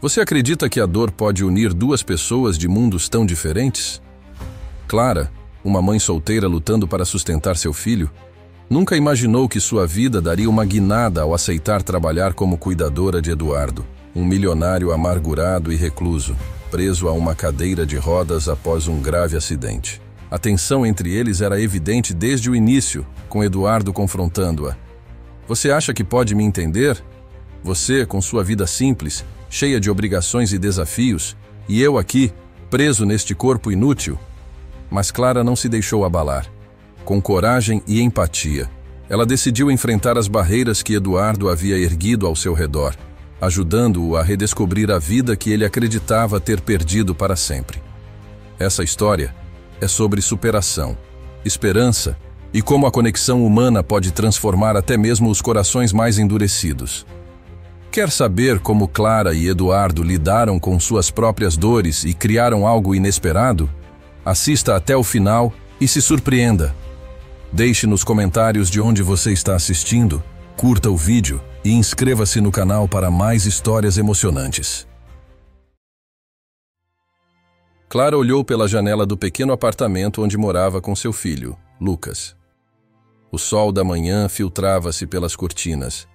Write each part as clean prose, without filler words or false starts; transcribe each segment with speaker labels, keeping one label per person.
Speaker 1: Você acredita que a dor pode unir duas pessoas de mundos tão diferentes? Clara, uma mãe solteira lutando para sustentar seu filho, nunca imaginou que sua vida daria uma guinada ao aceitar trabalhar como cuidadora de Eduardo, um milionário amargurado e recluso, preso a uma cadeira de rodas após um grave acidente. A tensão entre eles era evidente desde o início, com Eduardo confrontando-a. Você acha que pode me entender? Você, com sua vida simples, cheia de obrigações e desafios, e eu aqui, preso neste corpo inútil? Mas Clara não se deixou abalar. Com coragem e empatia, ela decidiu enfrentar as barreiras que Eduardo havia erguido ao seu redor, ajudando-o a redescobrir a vida que ele acreditava ter perdido para sempre. Essa história é sobre superação, esperança e como a conexão humana pode transformar até mesmo os corações mais endurecidos. Quer saber como Clara e Eduardo lidaram com suas próprias dores e criaram algo inesperado? Assista até o final e se surpreenda. Deixe nos comentários de onde você está assistindo, curta o vídeo e inscreva-se no canal para mais histórias emocionantes. Clara olhou pela janela do pequeno apartamento onde morava com seu filho, Lucas. O sol da manhã filtrava-se pelas cortinas,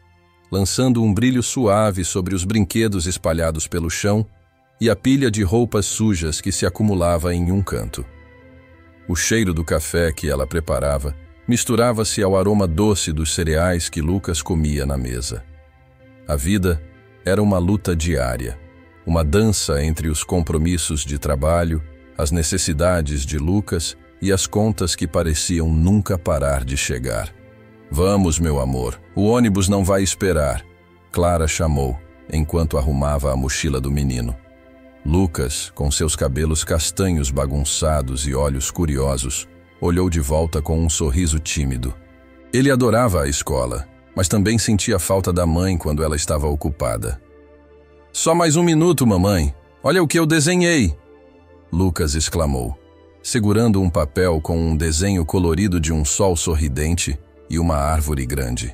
Speaker 1: lançando um brilho suave sobre os brinquedos espalhados pelo chão e a pilha de roupas sujas que se acumulava em um canto. O cheiro do café que ela preparava misturava-se ao aroma doce dos cereais que Lucas comia na mesa. A vida era uma luta diária, uma dança entre os compromissos de trabalho, as necessidades de Lucas e as contas que pareciam nunca parar de chegar. "Vamos, meu amor, o ônibus não vai esperar", Clara chamou, enquanto arrumava a mochila do menino. Lucas, com seus cabelos castanhos bagunçados e olhos curiosos, olhou de volta com um sorriso tímido. Ele adorava a escola, mas também sentia falta da mãe quando ela estava ocupada. "Só mais um minuto, mamãe. Olha o que eu desenhei!" Lucas exclamou, segurando um papel com um desenho colorido de um sol sorridente e uma árvore grande.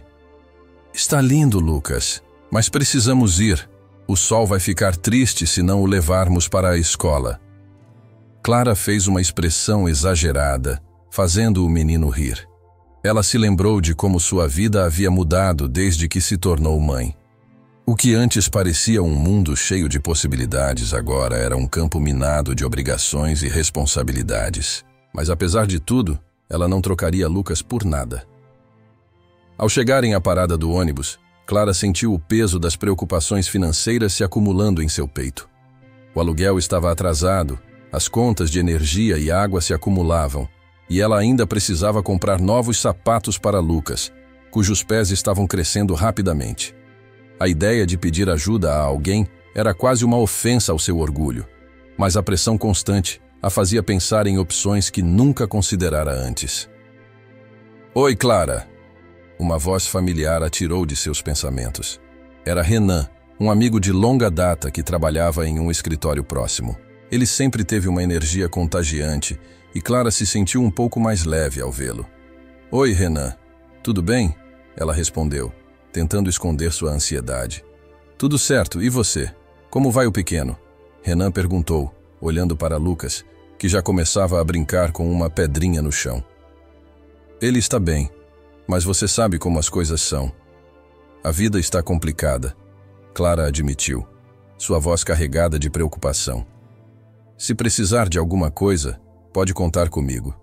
Speaker 1: "Está lindo, Lucas, mas precisamos ir. O sol vai ficar triste se não o levarmos para a escola." Clara fez uma expressão exagerada, fazendo o menino rir. Ela se lembrou de como sua vida havia mudado desde que se tornou mãe. O que antes parecia um mundo cheio de possibilidades agora era um campo minado de obrigações e responsabilidades. Mas apesar de tudo, ela não trocaria Lucas por nada. Ao chegarem à parada do ônibus, Clara sentiu o peso das preocupações financeiras se acumulando em seu peito. O aluguel estava atrasado, as contas de energia e água se acumulavam, e ela ainda precisava comprar novos sapatos para Lucas, cujos pés estavam crescendo rapidamente. A ideia de pedir ajuda a alguém era quase uma ofensa ao seu orgulho, mas a pressão constante a fazia pensar em opções que nunca considerara antes. "Oi, Clara!" Uma voz familiar a tirou de seus pensamentos. Era Renan, um amigo de longa data que trabalhava em um escritório próximo. Ele sempre teve uma energia contagiante e Clara se sentiu um pouco mais leve ao vê-lo. "Oi, Renan. Tudo bem?" Ela respondeu, tentando esconder sua ansiedade. "Tudo certo, e você? Como vai o pequeno?" Renan perguntou, olhando para Lucas, que já começava a brincar com uma pedrinha no chão. "Ele está bem, mas você sabe como as coisas são. A vida está complicada", Clara admitiu, sua voz carregada de preocupação. "Se precisar de alguma coisa, pode contar comigo.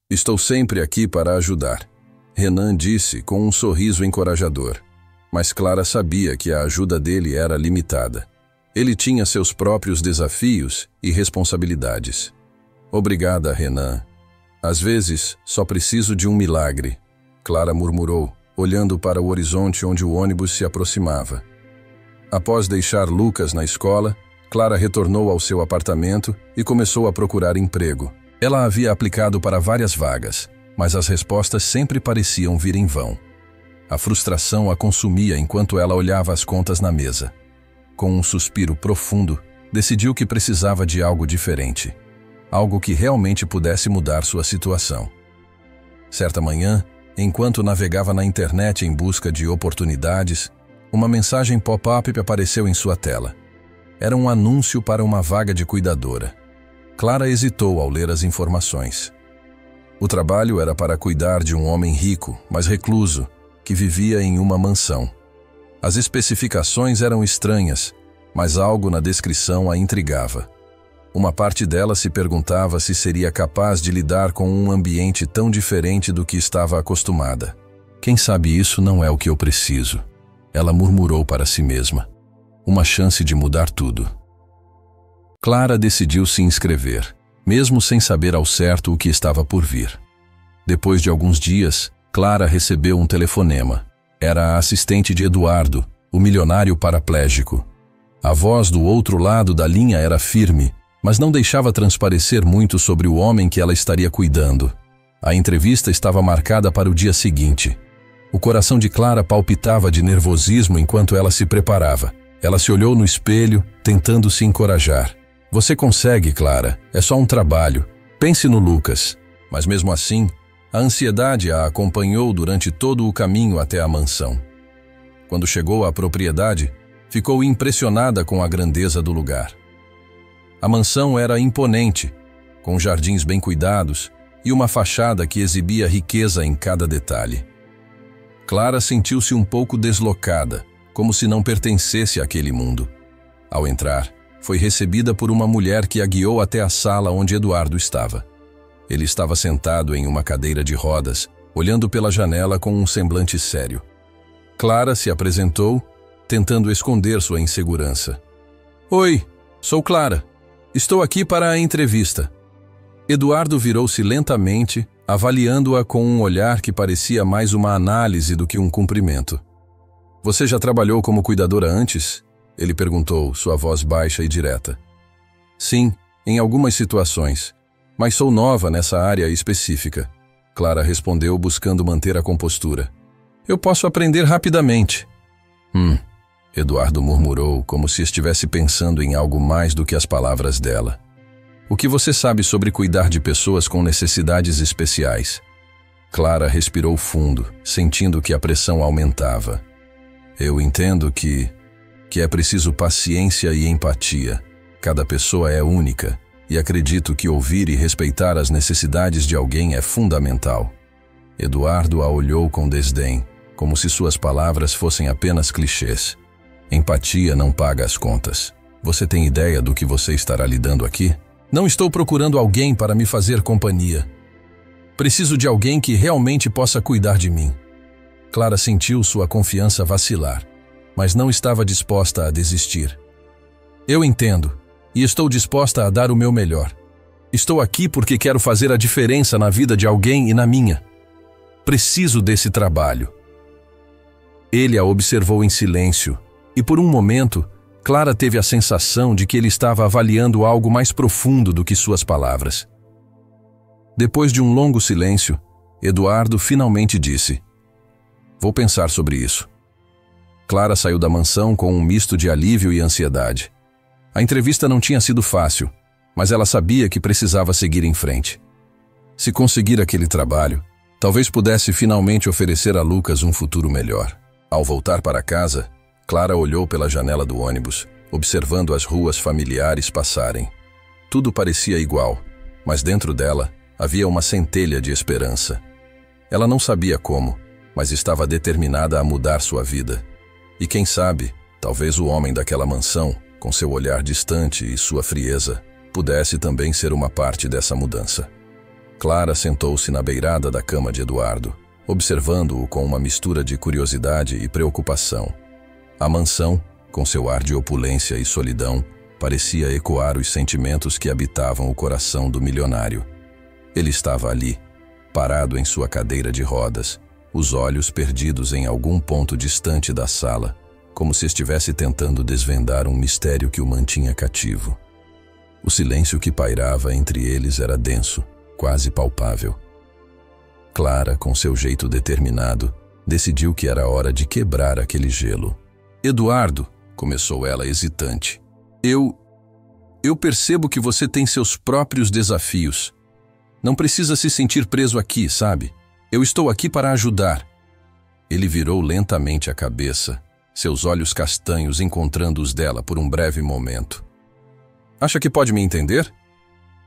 Speaker 1: Estou sempre aqui para ajudar", Renan disse com um sorriso encorajador. Mas Clara sabia que a ajuda dele era limitada. Ele tinha seus próprios desafios e responsabilidades. "Obrigada, Renan. Às vezes, só preciso de um milagre", Clara murmurou, olhando para o horizonte onde o ônibus se aproximava. Após deixar Lucas na escola, Clara retornou ao seu apartamento e começou a procurar emprego. Ela havia aplicado para várias vagas, mas as respostas sempre pareciam vir em vão. A frustração a consumia enquanto ela olhava as contas na mesa. Com um suspiro profundo, decidiu que precisava de algo diferente. Algo que realmente pudesse mudar sua situação. Certa manhã, enquanto navegava na internet em busca de oportunidades, uma mensagem pop-up apareceu em sua tela. Era um anúncio para uma vaga de cuidadora. Clara hesitou ao ler as informações. O trabalho era para cuidar de um homem rico, mas recluso, que vivia em uma mansão. As especificações eram estranhas, mas algo na descrição a intrigava. Uma parte dela se perguntava se seria capaz de lidar com um ambiente tão diferente do que estava acostumada. Quem sabe isso não é o que eu preciso, ela murmurou para si mesma. Uma chance de mudar tudo. Clara decidiu se inscrever, mesmo sem saber ao certo o que estava por vir. Depois de alguns dias, Clara recebeu um telefonema. Era a assistente de Eduardo, o milionário paraplégico. A voz do outro lado da linha era firme, mas não deixava transparecer muito sobre o homem que ela estaria cuidando. A entrevista estava marcada para o dia seguinte. O coração de Clara palpitava de nervosismo enquanto ela se preparava. Ela se olhou no espelho, tentando se encorajar. Você consegue, Clara. É só um trabalho. Pense no Lucas. Mas mesmo assim, a ansiedade a acompanhou durante todo o caminho até a mansão. Quando chegou à propriedade, ficou impressionada com a grandeza do lugar. A mansão era imponente, com jardins bem cuidados e uma fachada que exibia riqueza em cada detalhe. Clara sentiu-se um pouco deslocada, como se não pertencesse àquele mundo. Ao entrar, foi recebida por uma mulher que a guiou até a sala onde Eduardo estava. Ele estava sentado em uma cadeira de rodas, olhando pela janela com um semblante sério. Clara se apresentou, tentando esconder sua insegurança. Oi, sou Clara. Estou aqui para a entrevista. Eduardo virou-se lentamente, avaliando-a com um olhar que parecia mais uma análise do que um cumprimento. Você já trabalhou como cuidadora antes? Ele perguntou, sua voz baixa e direta. Sim, em algumas situações, mas sou nova nessa área específica. Clara respondeu, buscando manter a compostura. Eu posso aprender rapidamente. Eduardo murmurou, como se estivesse pensando em algo mais do que as palavras dela. O que você sabe sobre cuidar de pessoas com necessidades especiais? Clara respirou fundo, sentindo que a pressão aumentava. Eu entendo que é preciso paciência e empatia. Cada pessoa é única, e acredito que ouvir e respeitar as necessidades de alguém é fundamental. Eduardo a olhou com desdém, como se suas palavras fossem apenas clichês. Empatia não paga as contas. Você tem ideia do que você estará lidando aqui? Não estou procurando alguém para me fazer companhia. Preciso de alguém que realmente possa cuidar de mim. Clara sentiu sua confiança vacilar, mas não estava disposta a desistir. Eu entendo, e estou disposta a dar o meu melhor. Estou aqui porque quero fazer a diferença na vida de alguém e na minha. Preciso desse trabalho. Ele a observou em silêncio, e por um momento, Clara teve a sensação de que ele estava avaliando algo mais profundo do que suas palavras. Depois de um longo silêncio, Eduardo finalmente disse: Vou pensar sobre isso. Clara saiu da mansão com um misto de alívio e ansiedade. A entrevista não tinha sido fácil, mas ela sabia que precisava seguir em frente. Se conseguir aquele trabalho, talvez pudesse finalmente oferecer a Lucas um futuro melhor. Ao voltar para casa, Clara olhou pela janela do ônibus, observando as ruas familiares passarem. Tudo parecia igual, mas dentro dela havia uma centelha de esperança. Ela não sabia como, mas estava determinada a mudar sua vida. E quem sabe, talvez o homem daquela mansão, com seu olhar distante e sua frieza, pudesse também ser uma parte dessa mudança. Clara sentou-se na beirada da cama de Eduardo, observando-o com uma mistura de curiosidade e preocupação. A mansão, com seu ar de opulência e solidão, parecia ecoar os sentimentos que habitavam o coração do milionário. Ele estava ali, parado em sua cadeira de rodas, os olhos perdidos em algum ponto distante da sala, como se estivesse tentando desvendar um mistério que o mantinha cativo. O silêncio que pairava entre eles era denso, quase palpável. Clara, com seu jeito determinado, decidiu que era hora de quebrar aquele gelo. Eduardo, começou ela hesitante, eu percebo que você tem seus próprios desafios. Não precisa se sentir preso aqui, sabe? Eu estou aqui para ajudar. Ele virou lentamente a cabeça, seus olhos castanhos encontrando os dela por um breve momento. Acha que pode me entender?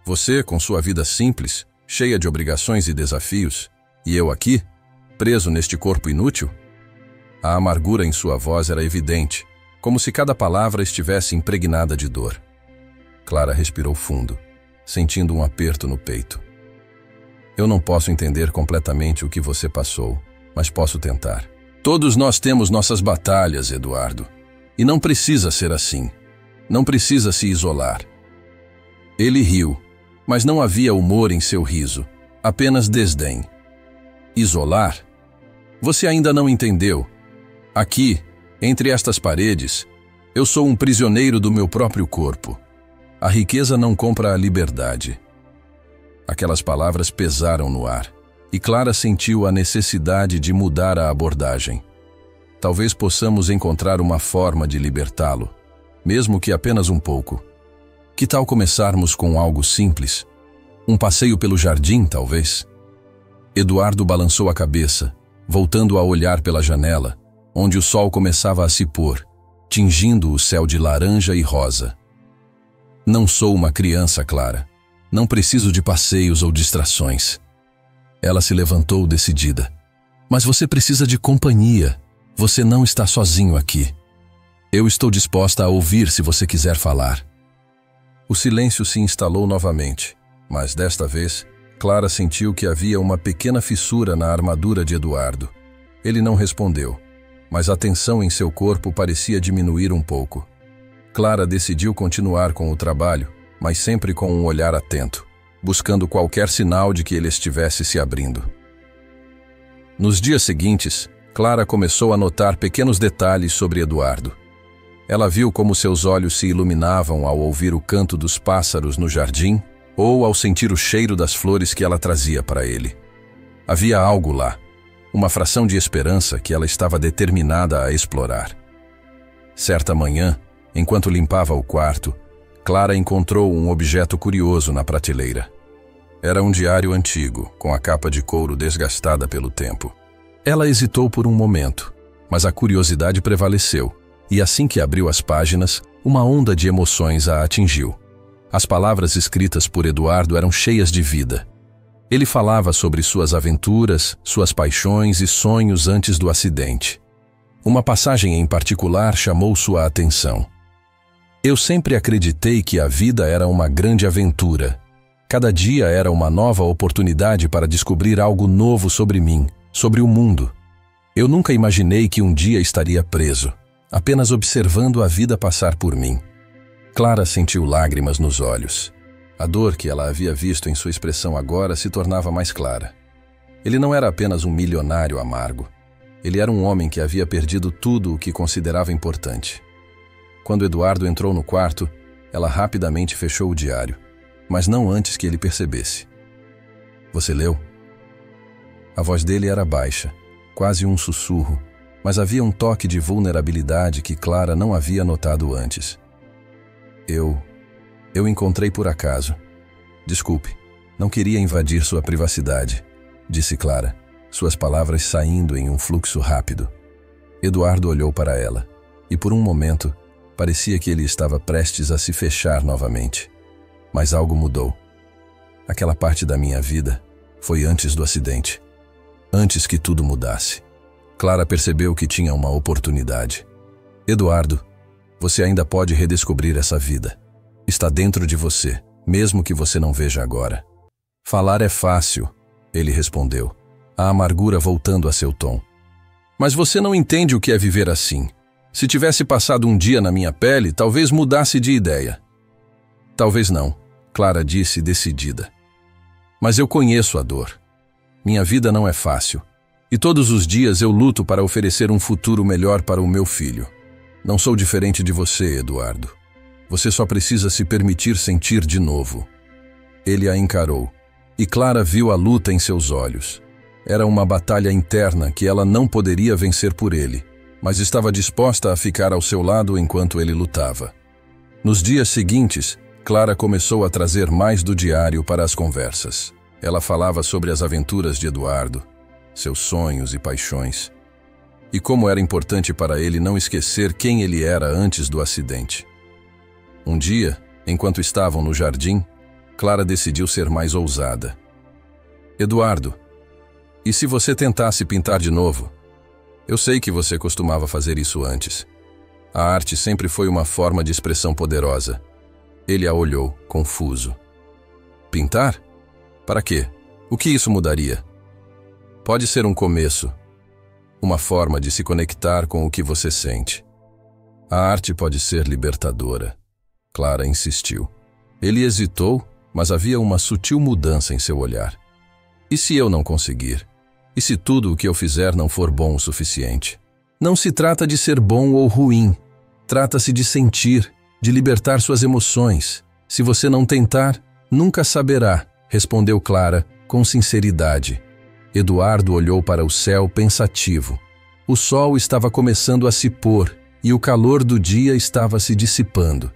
Speaker 1: Você, com sua vida simples, cheia de obrigações e desafios, e eu aqui, preso neste corpo inútil? A amargura em sua voz era evidente, como se cada palavra estivesse impregnada de dor. Clara respirou fundo, sentindo um aperto no peito. Eu não posso entender completamente o que você passou, mas posso tentar. Todos nós temos nossas batalhas, Eduardo. E não precisa ser assim. Não precisa se isolar. Ele riu, mas não havia humor em seu riso, apenas desdém. Isolar? Você ainda não entendeu. Aqui, entre estas paredes, eu sou um prisioneiro do meu próprio corpo. A riqueza não compra a liberdade. Aquelas palavras pesaram no ar, e Clara sentiu a necessidade de mudar a abordagem. Talvez possamos encontrar uma forma de libertá-lo, mesmo que apenas um pouco. Que tal começarmos com algo simples? Um passeio pelo jardim, talvez? Eduardo balançou a cabeça, voltando a olhar pela janela, onde o sol começava a se pôr, tingindo o céu de laranja e rosa. Não sou uma criança, Clara. Não preciso de passeios ou distrações. Ela se levantou decidida. Mas você precisa de companhia. Você não está sozinho aqui. Eu estou disposta a ouvir se você quiser falar. O silêncio se instalou novamente, mas desta vez, Clara sentiu que havia uma pequena fissura na armadura de Eduardo. Ele não respondeu, mas a tensão em seu corpo parecia diminuir um pouco. Clara decidiu continuar com o trabalho, mas sempre com um olhar atento, buscando qualquer sinal de que ele estivesse se abrindo. Nos dias seguintes, Clara começou a notar pequenos detalhes sobre Eduardo. Ela viu como seus olhos se iluminavam ao ouvir o canto dos pássaros no jardim ou ao sentir o cheiro das flores que ela trazia para ele. Havia algo lá, uma fração de esperança que ela estava determinada a explorar. Certa manhã, enquanto limpava o quarto, Clara encontrou um objeto curioso na prateleira. Era um diário antigo, com a capa de couro desgastada pelo tempo. Ela hesitou por um momento, mas a curiosidade prevaleceu, e assim que abriu as páginas, uma onda de emoções a atingiu. As palavras escritas por Eduardo eram cheias de vida. Ele falava sobre suas aventuras, suas paixões e sonhos antes do acidente. Uma passagem em particular chamou sua atenção. Eu sempre acreditei que a vida era uma grande aventura. Cada dia era uma nova oportunidade para descobrir algo novo sobre mim, sobre o mundo. Eu nunca imaginei que um dia estaria preso, apenas observando a vida passar por mim. Clara sentiu lágrimas nos olhos. A dor que ela havia visto em sua expressão agora se tornava mais clara. Ele não era apenas um milionário amargo. Ele era um homem que havia perdido tudo o que considerava importante. Quando Eduardo entrou no quarto, ela rapidamente fechou o diário, mas não antes que ele percebesse. Você leu? A voz dele era baixa, quase um sussurro, mas havia um toque de vulnerabilidade que Clara não havia notado antes. Eu encontrei por acaso. Desculpe, não queria invadir sua privacidade, disse Clara, suas palavras saindo em um fluxo rápido. Eduardo olhou para ela, e por um momento, parecia que ele estava prestes a se fechar novamente. Mas algo mudou. Aquela parte da minha vida foi antes do acidente. Antes que tudo mudasse. Clara percebeu que tinha uma oportunidade. Eduardo, você ainda pode redescobrir essa vida. Está dentro de você, mesmo que você não veja agora. Falar é fácil, ele respondeu, a amargura voltando a seu tom. Mas você não entende o que é viver assim. Se tivesse passado um dia na minha pele, talvez mudasse de ideia. Talvez não, Clara disse decidida. Mas eu conheço a dor. Minha vida não é fácil. E todos os dias eu luto para oferecer um futuro melhor para o meu filho. Não sou diferente de você, Eduardo. Você só precisa se permitir sentir de novo. Ele a encarou, e Clara viu a luta em seus olhos. Era uma batalha interna que ela não poderia vencer por ele, mas estava disposta a ficar ao seu lado enquanto ele lutava. Nos dias seguintes, Clara começou a trazer mais do diário para as conversas. Ela falava sobre as aventuras de Eduardo, seus sonhos e paixões. e como era importante para ele não esquecer quem ele era antes do acidente. Um dia, enquanto estavam no jardim, Clara decidiu ser mais ousada. Eduardo, e se você tentasse pintar de novo? Eu sei que você costumava fazer isso antes. A arte sempre foi uma forma de expressão poderosa. Ele a olhou, confuso. Pintar? Para quê? O que isso mudaria? Pode ser um começo. Uma forma de se conectar com o que você sente. A arte pode ser libertadora. Clara insistiu. Ele hesitou, mas havia uma sutil mudança em seu olhar. E se eu não conseguir? E se tudo o que eu fizer não for bom o suficiente? Não se trata de ser bom ou ruim. Trata-se de sentir, de libertar suas emoções. Se você não tentar, nunca saberá, respondeu Clara, com sinceridade. Eduardo olhou para o céu pensativo. O sol estava começando a se pôr e o calor do dia estava se dissipando.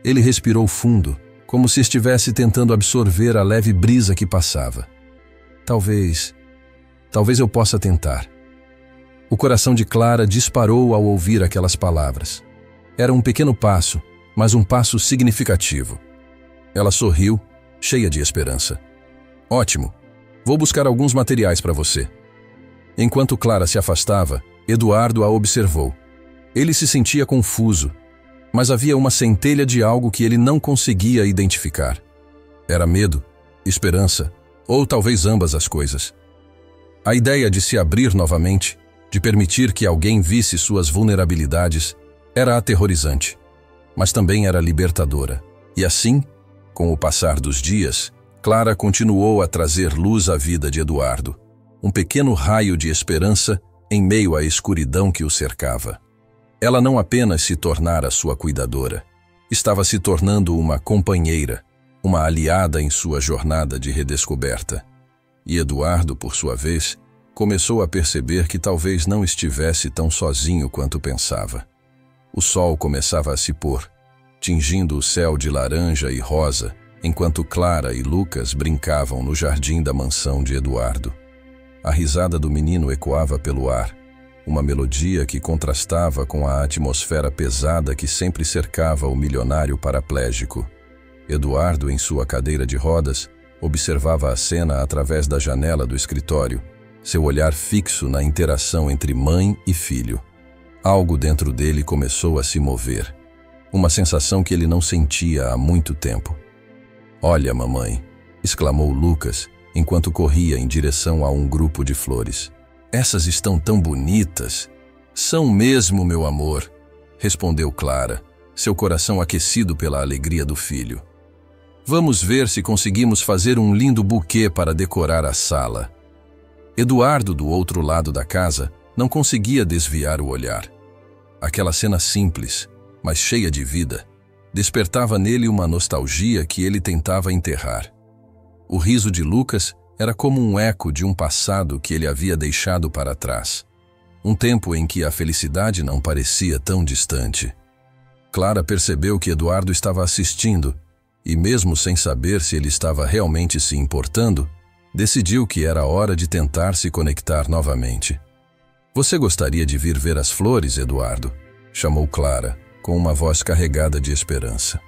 Speaker 1: Ele respirou fundo, como se estivesse tentando absorver a leve brisa que passava. Talvez eu possa tentar. O coração de Clara disparou ao ouvir aquelas palavras. Era um pequeno passo, mas um passo significativo. Ela sorriu, cheia de esperança. Ótimo, vou buscar alguns materiais para você. Enquanto Clara se afastava, Eduardo a observou. Ele se sentia confuso, mas havia uma centelha de algo que ele não conseguia identificar. Era medo, esperança, ou talvez ambas as coisas. A ideia de se abrir novamente, de permitir que alguém visse suas vulnerabilidades, era aterrorizante, mas também era libertadora. E assim, com o passar dos dias, Clara continuou a trazer luz à vida de Eduardo, um pequeno raio de esperança em meio à escuridão que o cercava. Ela não apenas se tornara sua cuidadora, estava se tornando uma companheira, uma aliada em sua jornada de redescoberta. E Eduardo, por sua vez, começou a perceber que talvez não estivesse tão sozinho quanto pensava. O sol começava a se pôr, tingindo o céu de laranja e rosa, enquanto Clara e Lucas brincavam no jardim da mansão de Eduardo. A risada do menino ecoava pelo ar, uma melodia que contrastava com a atmosfera pesada que sempre cercava o milionário paraplégico. Eduardo, em sua cadeira de rodas, observava a cena através da janela do escritório, seu olhar fixo na interação entre mãe e filho. Algo dentro dele começou a se mover, uma sensação que ele não sentia há muito tempo. "Olha, mamãe", exclamou Lucas, enquanto corria em direção a um grupo de flores. "Essas estão tão bonitas." "São mesmo, meu amor", respondeu Clara, seu coração aquecido pela alegria do filho. "Vamos ver se conseguimos fazer um lindo buquê para decorar a sala." Eduardo, do outro lado da casa, não conseguia desviar o olhar. Aquela cena simples, mas cheia de vida, despertava nele uma nostalgia que ele tentava enterrar. O riso de Lucas era como um eco de um passado que ele havia deixado para trás. Um tempo em que a felicidade não parecia tão distante. Clara percebeu que Eduardo estava assistindo e, mesmo sem saber se ele estava realmente se importando, decidiu que era hora de tentar se conectar novamente. "Você gostaria de vir ver as flores, Eduardo?", chamou Clara, com uma voz carregada de esperança.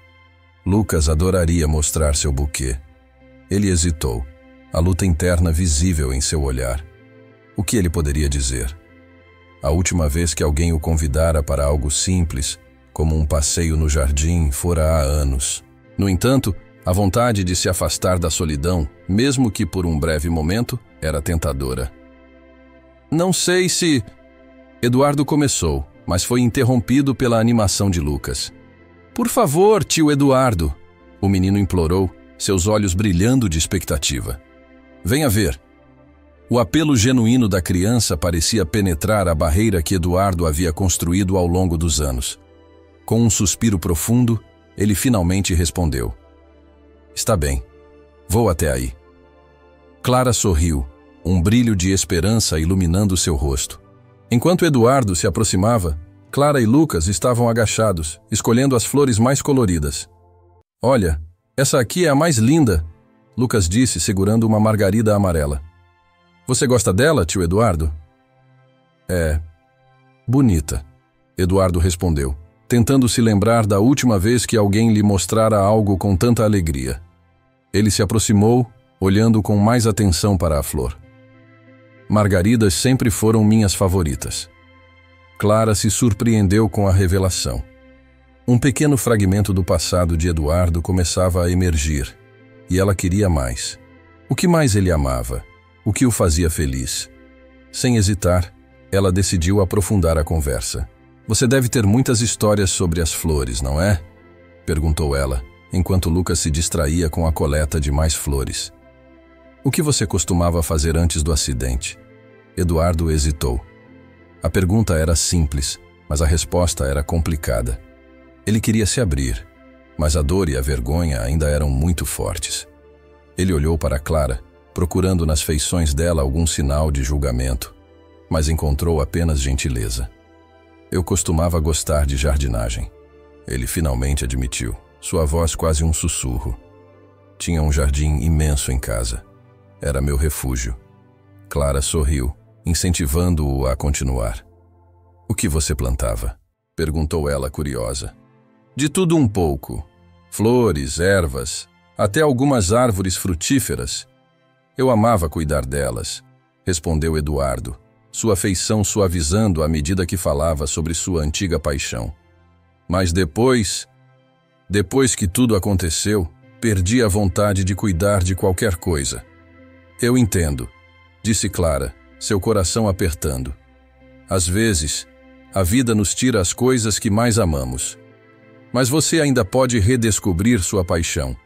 Speaker 1: Lucas adoraria mostrar seu buquê. Ele hesitou, a luta interna visível em seu olhar. O que ele poderia dizer? A última vez que alguém o convidara para algo simples, como um passeio no jardim, fora há anos. No entanto, a vontade de se afastar da solidão, mesmo que por um breve momento, era tentadora. "Não sei se..." Eduardo começou, mas foi interrompido pela animação de Lucas. "Por favor, tio Eduardo", o menino implorou, seus olhos brilhando de expectativa. "Venha ver." O apelo genuíno da criança parecia penetrar a barreira que Eduardo havia construído ao longo dos anos. Com um suspiro profundo, ele finalmente respondeu: "Está bem, vou até aí." Clara sorriu, um brilho de esperança iluminando seu rosto. Enquanto Eduardo se aproximava, Clara e Lucas estavam agachados, escolhendo as flores mais coloridas. "Olha, essa aqui é a mais linda", Lucas disse, segurando uma margarida amarela. "Você gosta dela, tio Eduardo?" Bonita, Eduardo respondeu, tentando se lembrar da última vez que alguém lhe mostrara algo com tanta alegria. Ele se aproximou, olhando com mais atenção para a flor. Margaridas sempre foram minhas favoritas. Clara se surpreendeu com a revelação. Um pequeno fragmento do passado de Eduardo começava a emergir, e ela queria mais. O que mais ele amava? O que o fazia feliz? Sem hesitar, ela decidiu aprofundar a conversa. Você deve ter muitas histórias sobre as flores, não é? Perguntou ela, enquanto Lucas se distraía com a coleta de mais flores. O que você costumava fazer antes do acidente? Eduardo hesitou. A pergunta era simples, mas a resposta era complicada. Ele queria se abrir, mas a dor e a vergonha ainda eram muito fortes. Ele olhou para Clara, procurando nas feições dela algum sinal de julgamento, mas encontrou apenas gentileza. Eu costumava gostar de jardinagem. Ele finalmente admitiu, sua voz quase um sussurro. Tinha um jardim imenso em casa. Era meu refúgio. Clara sorriu, incentivando-o a continuar. O que você plantava? Perguntou ela, curiosa. De tudo um pouco. Flores, ervas, até algumas árvores frutíferas. Eu amava cuidar delas, respondeu Eduardo, sua feição suavizando à medida que falava sobre sua antiga paixão. Mas depois que tudo aconteceu, perdi a vontade de cuidar de qualquer coisa. Eu entendo, disse Clara, seu coração apertando. Às vezes, a vida nos tira as coisas que mais amamos. Mas você ainda pode redescobrir sua paixão.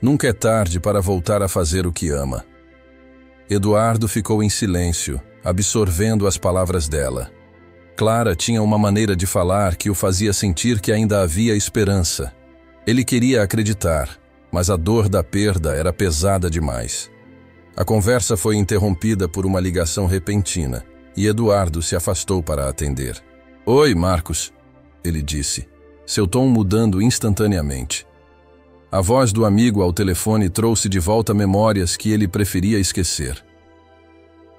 Speaker 1: Nunca é tarde para voltar a fazer o que ama. Eduardo ficou em silêncio, absorvendo as palavras dela. Clara tinha uma maneira de falar que o fazia sentir que ainda havia esperança. Ele queria acreditar, mas a dor da perda era pesada demais. A conversa foi interrompida por uma ligação repentina, e Eduardo se afastou para atender. Oi, Marcos, ele disse, seu tom mudando instantaneamente. A voz do amigo ao telefone trouxe de volta memórias que ele preferia esquecer.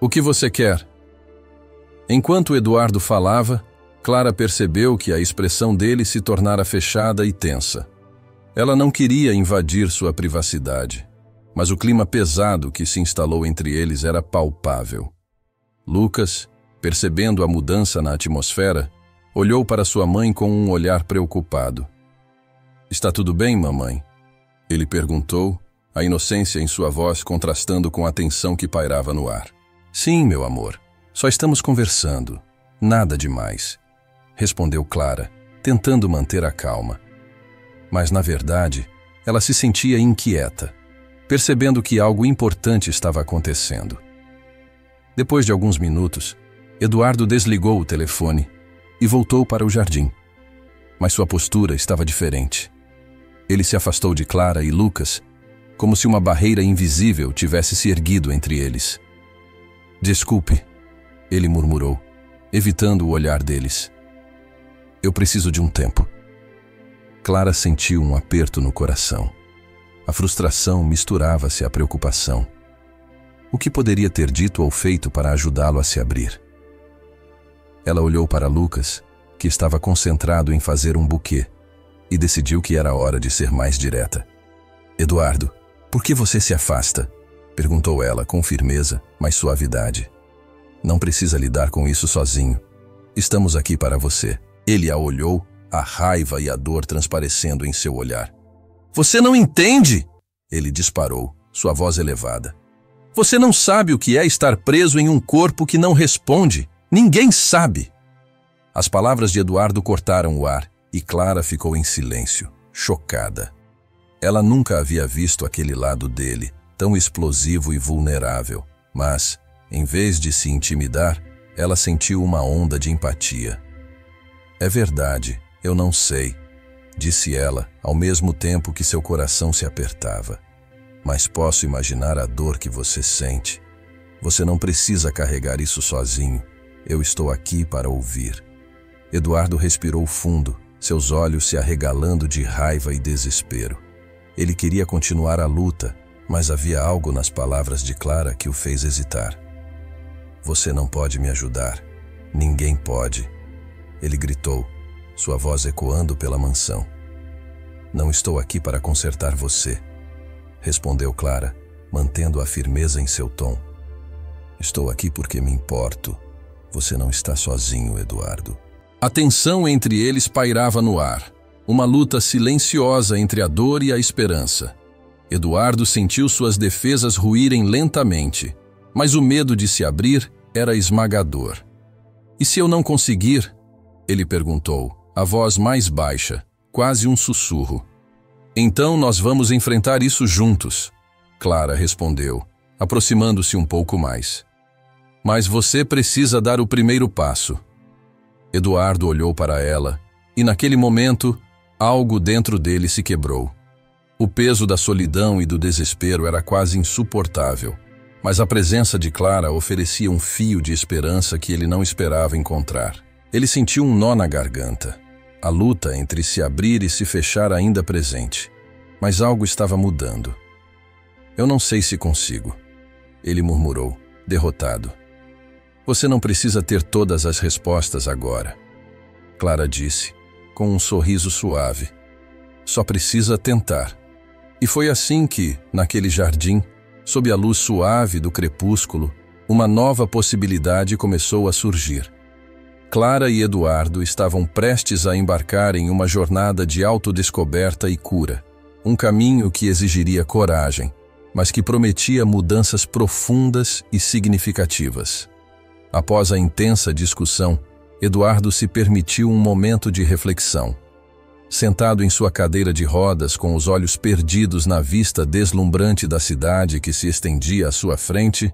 Speaker 1: O que você quer? Enquanto Eduardo falava, Clara percebeu que a expressão dele se tornara fechada e tensa. Ela não queria invadir sua privacidade, mas o clima pesado que se instalou entre eles era palpável. Lucas, percebendo a mudança na atmosfera, olhou para sua mãe com um olhar preocupado. Está tudo bem, mamãe? Ele perguntou, a inocência em sua voz contrastando com a tensão que pairava no ar. Sim, meu amor. Só estamos conversando. Nada demais. Respondeu Clara, tentando manter a calma. Mas, na verdade, ela se sentia inquieta, percebendo que algo importante estava acontecendo. Depois de alguns minutos, Eduardo desligou o telefone e voltou para o jardim. Mas sua postura estava diferente. Ele se afastou de Clara e Lucas, como se uma barreira invisível tivesse se erguido entre eles. Desculpe, ele murmurou, evitando o olhar deles. Eu preciso de um tempo. Clara sentiu um aperto no coração. A frustração misturava-se à preocupação. O que poderia ter dito ou feito para ajudá-lo a se abrir? Ela olhou para Lucas, que estava concentrado em fazer um buquê, e decidiu que era hora de ser mais direta. Eduardo, por que você se afasta? Perguntou ela com firmeza, mas suavidade. Não precisa lidar com isso sozinho. Estamos aqui para você. Ele a olhou, a raiva e a dor transparecendo em seu olhar. Você não entende? Ele disparou, sua voz elevada. Você não sabe o que é estar preso em um corpo que não responde. Ninguém sabe. As palavras de Eduardo cortaram o ar e Clara ficou em silêncio, chocada. Ela nunca havia visto aquele lado dele, tão explosivo e vulnerável, mas, em vez de se intimidar, ela sentiu uma onda de empatia. É verdade, eu não sei, disse ela, ao mesmo tempo que seu coração se apertava. Mas posso imaginar a dor que você sente. Você não precisa carregar isso sozinho. Eu estou aqui para ouvir. Eduardo respirou fundo, seus olhos se arregalando de raiva e desespero. Ele queria continuar a luta, mas havia algo nas palavras de Clara que o fez hesitar. Você não pode me ajudar. Ninguém pode. Ele gritou, sua voz ecoando pela mansão. Não estou aqui para consertar você, respondeu Clara, mantendo a firmeza em seu tom. Estou aqui porque me importo. Você não está sozinho, Eduardo. A tensão entre eles pairava no ar, uma luta silenciosa entre a dor e a esperança. Eduardo sentiu suas defesas ruírem lentamente, mas o medo de se abrir era esmagador. E se eu não conseguir? Ele perguntou, a voz mais baixa, quase um sussurro. Então nós vamos enfrentar isso juntos, Clara respondeu, aproximando-se um pouco mais. Mas você precisa dar o primeiro passo. Eduardo olhou para ela, e naquele momento, algo dentro dele se quebrou. O peso da solidão e do desespero era quase insuportável, mas a presença de Clara oferecia um fio de esperança que ele não esperava encontrar. Ele sentiu um nó na garganta, a luta entre se abrir e se fechar ainda presente, mas algo estava mudando. Eu não sei se consigo, ele murmurou, derrotado. Você não precisa ter todas as respostas agora, Clara disse, com um sorriso suave. Só precisa tentar. E foi assim que, naquele jardim, sob a luz suave do crepúsculo, uma nova possibilidade começou a surgir. Clara e Eduardo estavam prestes a embarcar em uma jornada de autodescoberta e cura, um caminho que exigiria coragem, mas que prometia mudanças profundas e significativas. Após a intensa discussão, Eduardo se permitiu um momento de reflexão. Sentado em sua cadeira de rodas com os olhos perdidos na vista deslumbrante da cidade que se estendia à sua frente,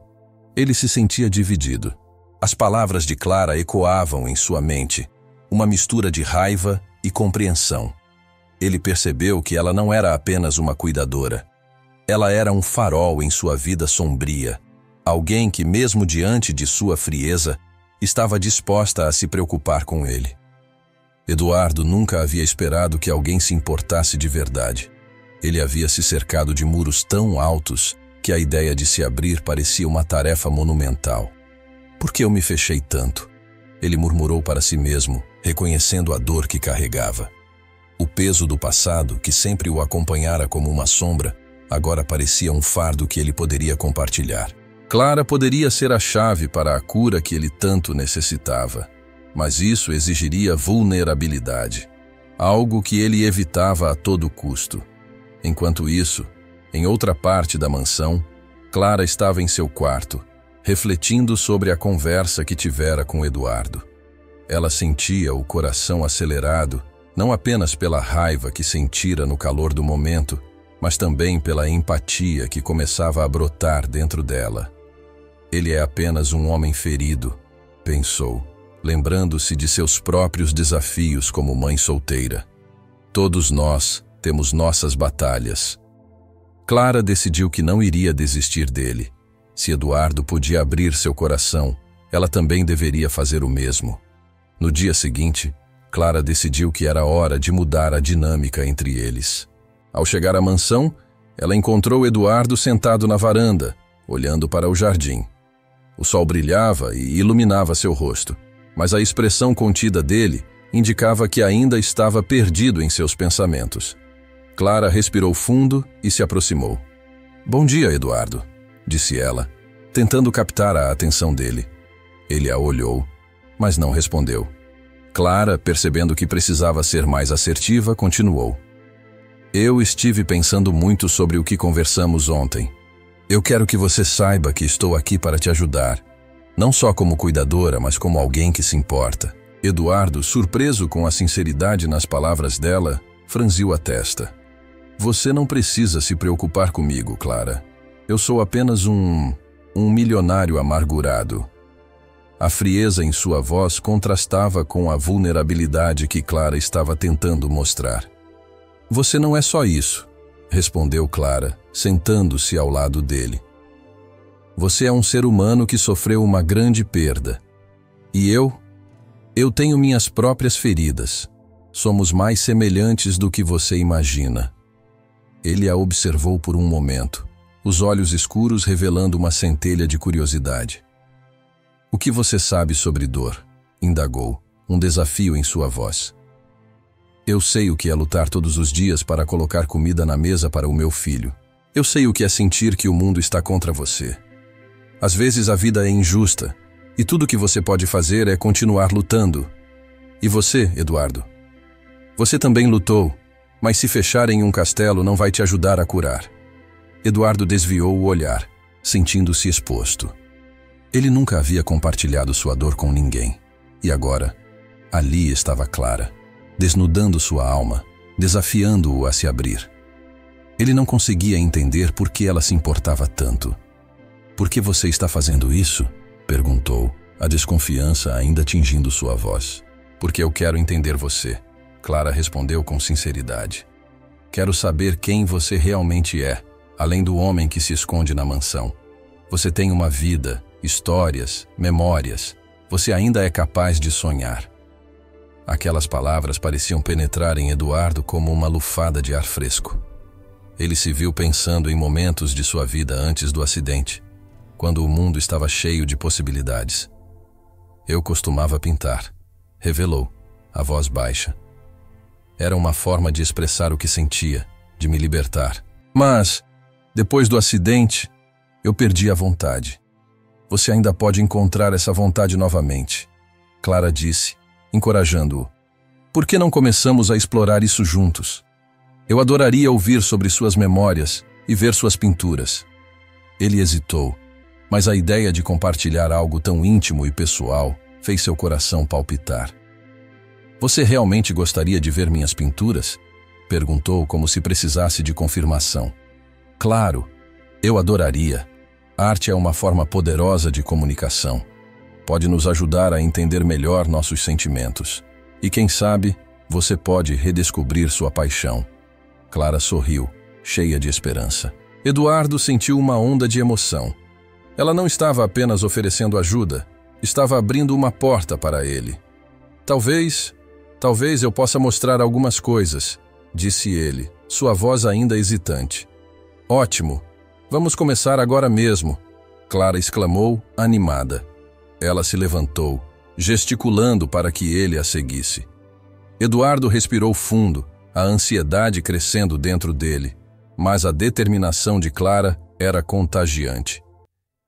Speaker 1: ele se sentia dividido. As palavras de Clara ecoavam em sua mente, uma mistura de raiva e compreensão. Ele percebeu que ela não era apenas uma cuidadora. Ela era um farol em sua vida sombria, alguém que, mesmo diante de sua frieza, estava disposta a se preocupar com ele. Eduardo nunca havia esperado que alguém se importasse de verdade. Ele havia se cercado de muros tão altos que a ideia de se abrir parecia uma tarefa monumental. Por que eu me fechei tanto? Ele murmurou para si mesmo, reconhecendo a dor que carregava. O peso do passado, que sempre o acompanhara como uma sombra, agora parecia um fardo que ele poderia compartilhar. Clara poderia ser a chave para a cura que ele tanto necessitava, mas isso exigiria vulnerabilidade, algo que ele evitava a todo custo. Enquanto isso, em outra parte da mansão, Clara estava em seu quarto, refletindo sobre a conversa que tivera com Eduardo. Ela sentia o coração acelerado, não apenas pela raiva que sentira no calor do momento, mas também pela empatia que começava a brotar dentro dela. Ele é apenas um homem ferido, pensou, lembrando-se de seus próprios desafios como mãe solteira. Todos nós temos nossas batalhas. Clara decidiu que não iria desistir dele. Se Eduardo podia abrir seu coração, ela também deveria fazer o mesmo. No dia seguinte, Clara decidiu que era hora de mudar a dinâmica entre eles. Ao chegar à mansão, ela encontrou Eduardo sentado na varanda, olhando para o jardim. O sol brilhava e iluminava seu rosto, mas a expressão contida dele indicava que ainda estava perdido em seus pensamentos. Clara respirou fundo e se aproximou. Bom dia, Eduardo, disse ela, tentando captar a atenção dele. Ele a olhou, mas não respondeu. Clara, percebendo que precisava ser mais assertiva, continuou. Eu estive pensando muito sobre o que conversamos ontem. Eu quero que você saiba que estou aqui para te ajudar, não só como cuidadora, mas como alguém que se importa. Eduardo, surpreso com a sinceridade nas palavras dela, franziu a testa. Você não precisa se preocupar comigo, Clara. Eu sou apenas um milionário amargurado. A frieza em sua voz contrastava com a vulnerabilidade que Clara estava tentando mostrar. Você não é só isso, respondeu Clara, sentando-se ao lado dele. Você é um ser humano que sofreu uma grande perda. E eu tenho minhas próprias feridas. Somos mais semelhantes do que você imagina. Ele a observou por um momento, os olhos escuros revelando uma centelha de curiosidade. O que você sabe sobre dor? Indagou, um desafio em sua voz. Eu sei o que é lutar todos os dias para colocar comida na mesa para o meu filho. Eu sei o que é sentir que o mundo está contra você. Às vezes a vida é injusta, e tudo o que você pode fazer é continuar lutando. E você, Eduardo? Você também lutou, mas se fechar em um castelo não vai te ajudar a curar. Eduardo desviou o olhar, sentindo-se exposto. Ele nunca havia compartilhado sua dor com ninguém. E agora, ali estava Clara, desnudando sua alma, desafiando-o a se abrir. Ele não conseguia entender por que ela se importava tanto. "Por que você está fazendo isso?", perguntou, a desconfiança ainda tingindo sua voz. "Porque eu quero entender você", Clara respondeu com sinceridade. "Quero saber quem você realmente é, além do homem que se esconde na mansão. Você tem uma vida, histórias, memórias. Você ainda é capaz de sonhar." Aquelas palavras pareciam penetrar em Eduardo como uma lufada de ar fresco. Ele se viu pensando em momentos de sua vida antes do acidente, quando o mundo estava cheio de possibilidades. "Eu costumava pintar", revelou, a voz baixa. Era uma forma de expressar o que sentia, de me libertar. "Mas, depois do acidente, eu perdi a vontade. Você ainda pode encontrar essa vontade novamente", Clara disse, encorajando-o. "Por que não começamos a explorar isso juntos? Eu adoraria ouvir sobre suas memórias e ver suas pinturas." Ele hesitou, mas a ideia de compartilhar algo tão íntimo e pessoal fez seu coração palpitar. "Você realmente gostaria de ver minhas pinturas?", perguntou como se precisasse de confirmação. "Claro, eu adoraria. A arte é uma forma poderosa de comunicação. Pode nos ajudar a entender melhor nossos sentimentos. E quem sabe, você pode redescobrir sua paixão." Clara sorriu, cheia de esperança. Eduardo sentiu uma onda de emoção. Ela não estava apenas oferecendo ajuda, estava abrindo uma porta para ele. Talvez eu possa mostrar algumas coisas", disse ele, sua voz ainda hesitante. "Ótimo! Vamos começar agora mesmo", Clara exclamou, animada. Ela se levantou, gesticulando para que ele a seguisse. Eduardo respirou fundo, a ansiedade crescendo dentro dele, mas a determinação de Clara era contagiante.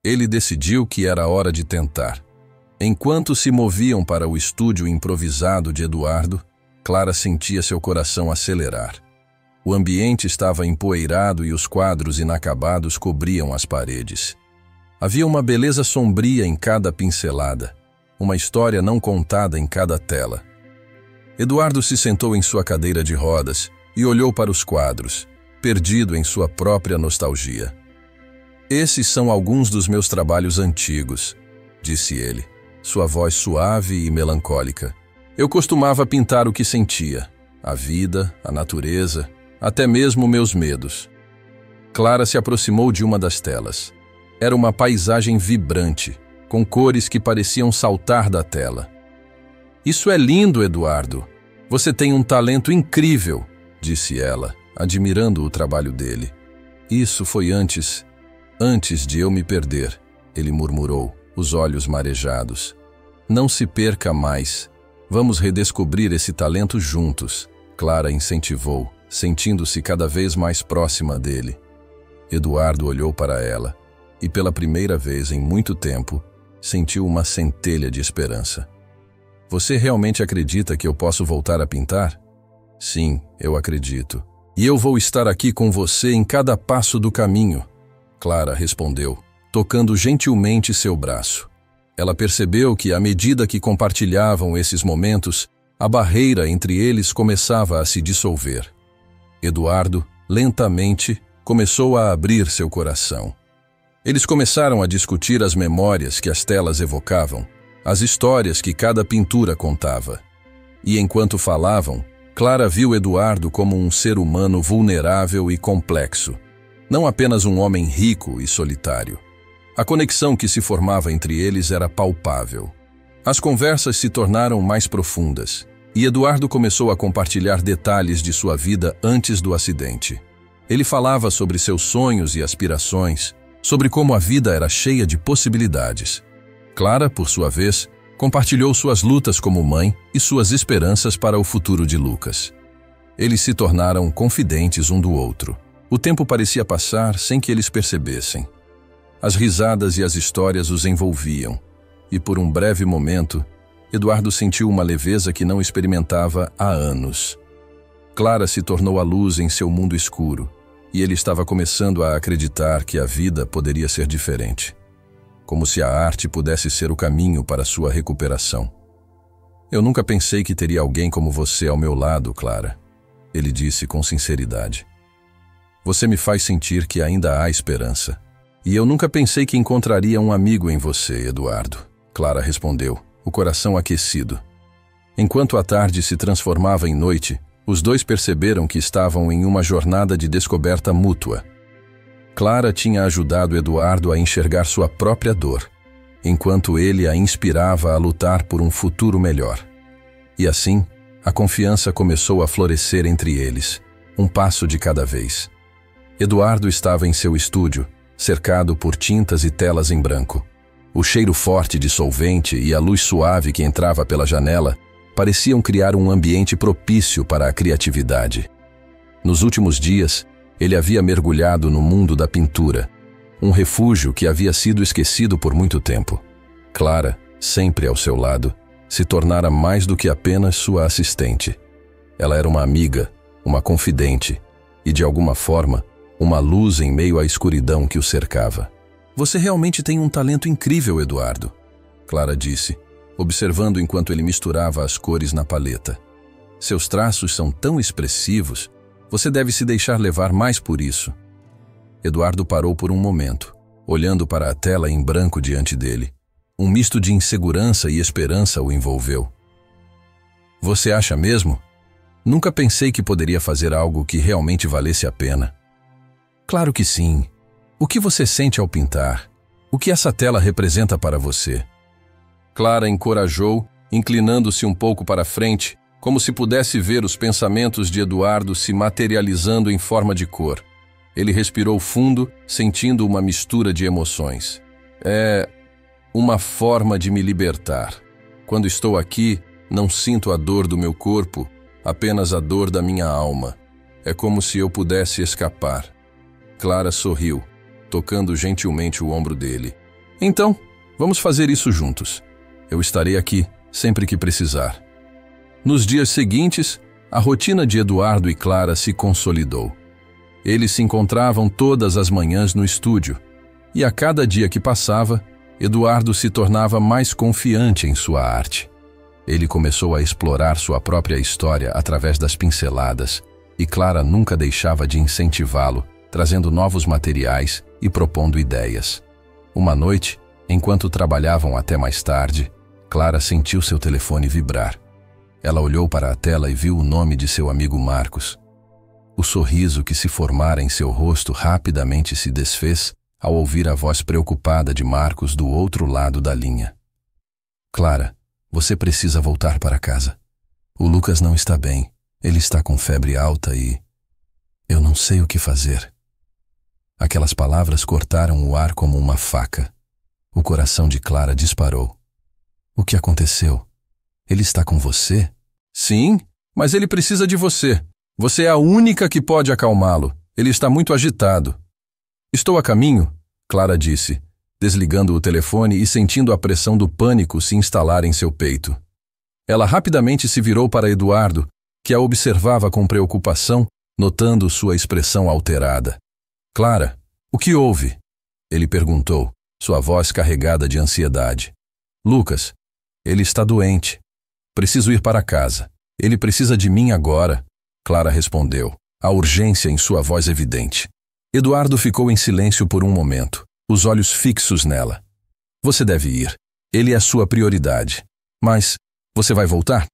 Speaker 1: Ele decidiu que era hora de tentar. Enquanto se moviam para o estúdio improvisado de Eduardo, Clara sentia seu coração acelerar. O ambiente estava empoeirado e os quadros inacabados cobriam as paredes. Havia uma beleza sombria em cada pincelada, uma história não contada em cada tela. Eduardo se sentou em sua cadeira de rodas e olhou para os quadros, perdido em sua própria nostalgia. "Esses são alguns dos meus trabalhos antigos", disse ele, sua voz suave e melancólica. "Eu costumava pintar o que sentia, a vida, a natureza, até mesmo meus medos." Clara se aproximou de uma das telas. Era uma paisagem vibrante, com cores que pareciam saltar da tela. "Isso é lindo, Eduardo. Você tem um talento incrível", disse ela, admirando o trabalho dele. "Isso foi antes de eu me perder", ele murmurou, os olhos marejados. "Não se perca mais. Vamos redescobrir esse talento juntos", Clara incentivou, sentindo-se cada vez mais próxima dele. Eduardo olhou para ela e, pela primeira vez em muito tempo, sentiu uma centelha de esperança. "Você realmente acredita que eu posso voltar a pintar?" "Sim, eu acredito. E eu vou estar aqui com você em cada passo do caminho", Clara respondeu, tocando gentilmente seu braço. Ela percebeu que, à medida que compartilhavam esses momentos, a barreira entre eles começava a se dissolver. Eduardo, lentamente, começou a abrir seu coração. Eles começaram a discutir as memórias que as telas evocavam, as histórias que cada pintura contava. E enquanto falavam, Clara viu Eduardo como um ser humano vulnerável e complexo, não apenas um homem rico e solitário. A conexão que se formava entre eles era palpável. As conversas se tornaram mais profundas, e Eduardo começou a compartilhar detalhes de sua vida antes do acidente. Ele falava sobre seus sonhos e aspirações, sobre como a vida era cheia de possibilidades. Clara, por sua vez, Compartilhou suas lutas como mãe e suas esperanças para o futuro de Lucas. Eles se tornaram confidentes um do outro. O tempo parecia passar sem que eles percebessem. As risadas e as histórias os envolviam, e por um breve momento, Eduardo sentiu uma leveza que não experimentava há anos. Clara se tornou a luz em seu mundo escuro, e ele estava começando a acreditar que a vida poderia ser diferente. Como se a arte pudesse ser o caminho para sua recuperação. Eu nunca pensei que teria alguém como você ao meu lado, Clara, ele disse com sinceridade. Você me faz sentir que ainda há esperança. E eu nunca pensei que encontraria um amigo em você, Eduardo, Clara respondeu, o coração aquecido. Enquanto a tarde se transformava em noite, os dois perceberam que estavam em uma jornada de descoberta mútua. Clara tinha ajudado Eduardo a enxergar sua própria dor, enquanto ele a inspirava a lutar por um futuro melhor. E assim, a confiança começou a florescer entre eles, um passo de cada vez. Eduardo estava em seu estúdio, cercado por tintas e telas em branco. O cheiro forte de solvente e a luz suave que entrava pela janela pareciam criar um ambiente propício para a criatividade. Nos últimos dias, ele havia mergulhado no mundo da pintura, um refúgio que havia sido esquecido por muito tempo. Clara, sempre ao seu lado, se tornara mais do que apenas sua assistente. Ela era uma amiga, uma confidente e, de alguma forma, uma luz em meio à escuridão que o cercava. Você realmente tem um talento incrível, Eduardo, Clara disse, observando enquanto ele misturava as cores na paleta. Seus traços são tão expressivos. Você deve se deixar levar mais por isso. Eduardo parou por um momento, olhando para a tela em branco diante dele. Um misto de insegurança e esperança o envolveu. Você acha mesmo? Nunca pensei que poderia fazer algo que realmente valesse a pena. Claro que sim. O que você sente ao pintar? O que essa tela representa para você? Clara encorajou, inclinando-se um pouco para frente, como se pudesse ver os pensamentos de Eduardo se materializando em forma de cor. Ele respirou fundo, sentindo uma mistura de emoções. É uma forma de me libertar. Quando estou aqui, não sinto a dor do meu corpo, apenas a dor da minha alma. É como se eu pudesse escapar. Clara sorriu, tocando gentilmente o ombro dele. Então, vamos fazer isso juntos. Eu estarei aqui, sempre que precisar. Nos dias seguintes, a rotina de Eduardo e Clara se consolidou. Eles se encontravam todas as manhãs no estúdio, e a cada dia que passava, Eduardo se tornava mais confiante em sua arte. Ele começou a explorar sua própria história através das pinceladas, e Clara nunca deixava de incentivá-lo, trazendo novos materiais e propondo ideias. Uma noite, enquanto trabalhavam até mais tarde, Clara sentiu seu telefone vibrar. Ela olhou para a tela e viu o nome de seu amigo Marcos. O sorriso que se formara em seu rosto rapidamente se desfez ao ouvir a voz preocupada de Marcos do outro lado da linha. Clara, você precisa voltar para casa. O Lucas não está bem. Ele está com febre alta e... eu não sei o que fazer. Aquelas palavras cortaram o ar como uma faca. O coração de Clara disparou. O que aconteceu? Ele está com você? Sim, mas ele precisa de você. Você é a única que pode acalmá-lo. Ele está muito agitado. Estou a caminho, Clara disse, desligando o telefone e sentindo a pressão do pânico se instalar em seu peito. Ela rapidamente se virou para Eduardo, que a observava com preocupação, notando sua expressão alterada. Clara, o que houve? Ele perguntou, sua voz carregada de ansiedade. Lucas, ele está doente. Preciso ir para casa. Ele precisa de mim agora, Clara respondeu, a urgência em sua voz evidente. Eduardo ficou em silêncio por um momento, os olhos fixos nela. Você deve ir. Ele é sua prioridade. Mas você vai voltar?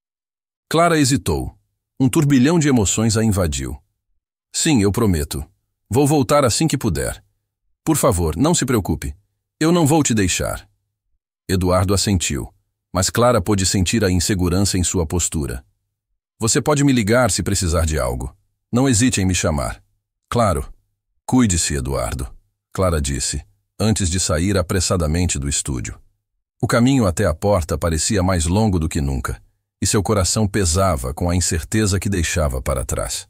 Speaker 1: Clara hesitou. Um turbilhão de emoções a invadiu. Sim, eu prometo. Vou voltar assim que puder. Por favor, não se preocupe. Eu não vou te deixar. Eduardo assentiu, mas Clara pôde sentir a insegurança em sua postura. Você pode me ligar se precisar de algo. Não hesite em me chamar. Claro. Cuide-se, Eduardo, Clara disse, antes de sair apressadamente do estúdio. O caminho até a porta parecia mais longo do que nunca, e seu coração pesava com a incerteza que deixava para trás.